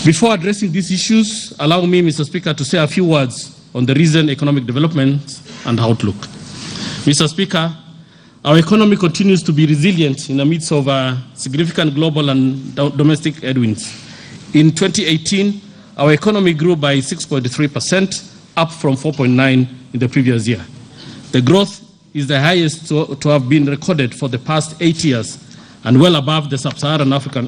Before addressing these issues, allow me, Mr. Speaker, to say a few words on the recent economic developments and outlook. Mr. Speaker, our economy continues to be resilient in the midst of significant global and domestic headwinds. In 2018, our economy grew by 6.3%, up from 4.9% in the previous year. The growth is the highest to have been recorded for the past 8 years, and well above the sub-Saharan African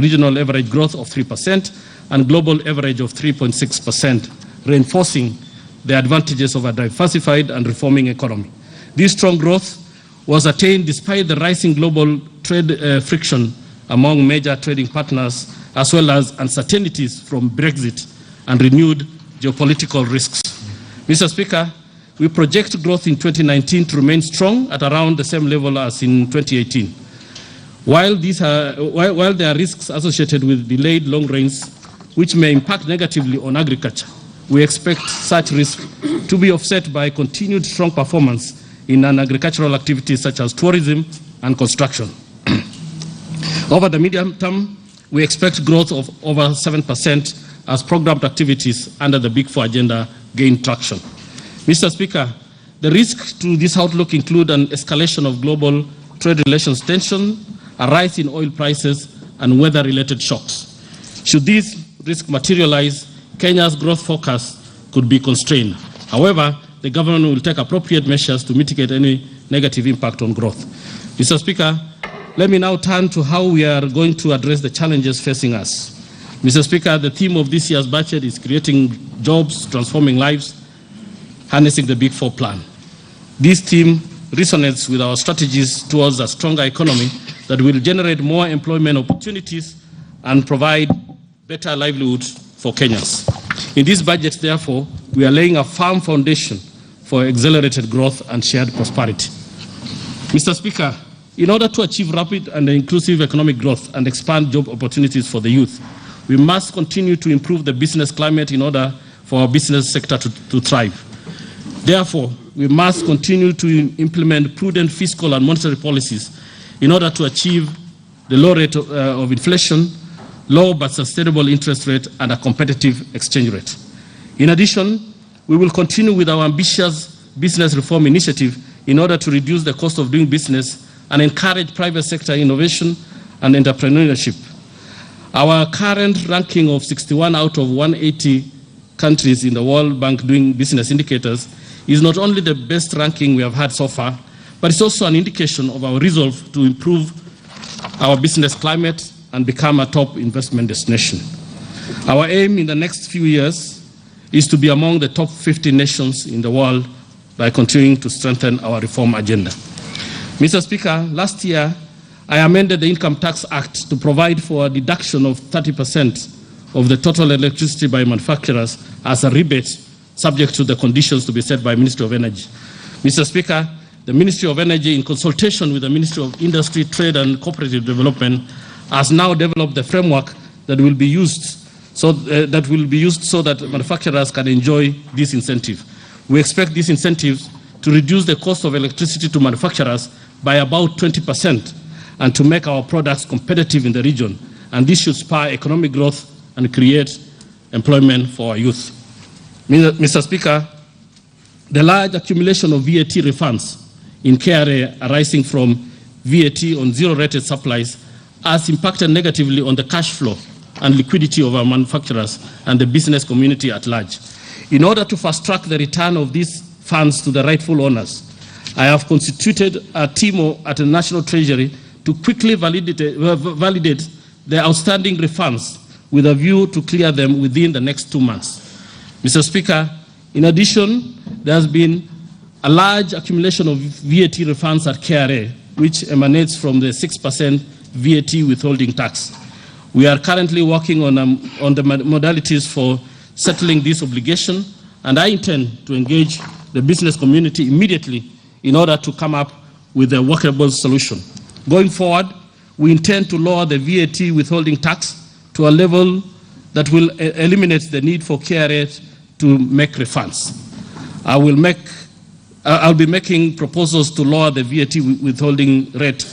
regional average growth of 3% and global average of 3.6%, reinforcing the advantages of a diversified and reforming economy. This strong growth was attained despite the rising global trade friction among major trading partners, as well as uncertainties from Brexit and renewed geopolitical risks. Mr. Speaker, we project growth in 2019 to remain strong at around the same level as in 2018. While there are risks associated with delayed long rains, which may impact negatively on agriculture, we expect such risks to be offset by continued strong performance in non-agricultural activities such as tourism and construction. Over the medium term, we expect growth of over 7% as programmed activities under the Big Four agenda gain traction. Mr. Speaker, the risks to this outlook include an escalation of global trade relations tension, a rise in oil prices, and weather-related shocks. Should these risks materialize, Kenya's growth forecast could be constrained. However, the government will take appropriate measures to mitigate any negative impact on growth. Mr. Speaker, let me now turn to how we are going to address the challenges facing us. Mr. Speaker, the theme of this year's budget is creating jobs, transforming lives, harnessing the Big Four plan. This theme resonates with our strategies towards a stronger economy that will generate more employment opportunities and provide better livelihoods for Kenyans. In this budget, therefore, we are laying a firm foundation for accelerated growth and shared prosperity. Mr. Speaker, in order to achieve rapid and inclusive economic growth and expand job opportunities for the youth, we must continue to improve the business climate in order for our business sector to thrive. Therefore, we must continue to implement prudent fiscal and monetary policies in order to achieve the low rate of inflation, low but sustainable interest rate, and a competitive exchange rate. In addition, we will continue with our ambitious business reform initiative in order to reduce the cost of doing business and encourage private sector innovation and entrepreneurship. Our current ranking of 61 out of 180 countries in the World Bank doing business indicators is not only the best ranking we have had so far, but it's also an indication of our resolve to improve our business climate and become a top investment destination. Our aim in the next few years is to be among the top 50 nations in the world by continuing to strengthen our reform agenda. Mr. Speaker, last year I amended the Income Tax Act to provide for a deduction of 30% of the total electricity by manufacturers as a rebate subject to the conditions to be set by Ministry of Energy. Mr. Speaker, the Ministry of Energy, in consultation with the Ministry of Industry, Trade and Cooperative Development, has now developed the framework that will be used so that manufacturers can enjoy this incentive. We expect these incentives to reduce the cost of electricity to manufacturers by about 20% and to make our products competitive in the region. And this should spur economic growth and create employment for our youth. Mr. Speaker, the large accumulation of VAT refunds in KRA arising from VAT on zero-rated supplies has impacted negatively on the cash flow and liquidity of our manufacturers and the business community at large. In order to fast-track the return of these funds to the rightful owners, I have constituted a team at the National Treasury to quickly validate the outstanding refunds with a view to clear them within the next 2 months. Mr. Speaker, in addition, there has been a large accumulation of VAT refunds at KRA, which emanates from the 6% VAT withholding tax. We are currently working on the modalities for settling this obligation, and I intend to engage the business community immediately in order to come up with a workable solution. Going forward, we intend to lower the VAT withholding tax to a level that will eliminate the need for KRA to make refunds. I'll be making proposals to lower the VAT withholding rate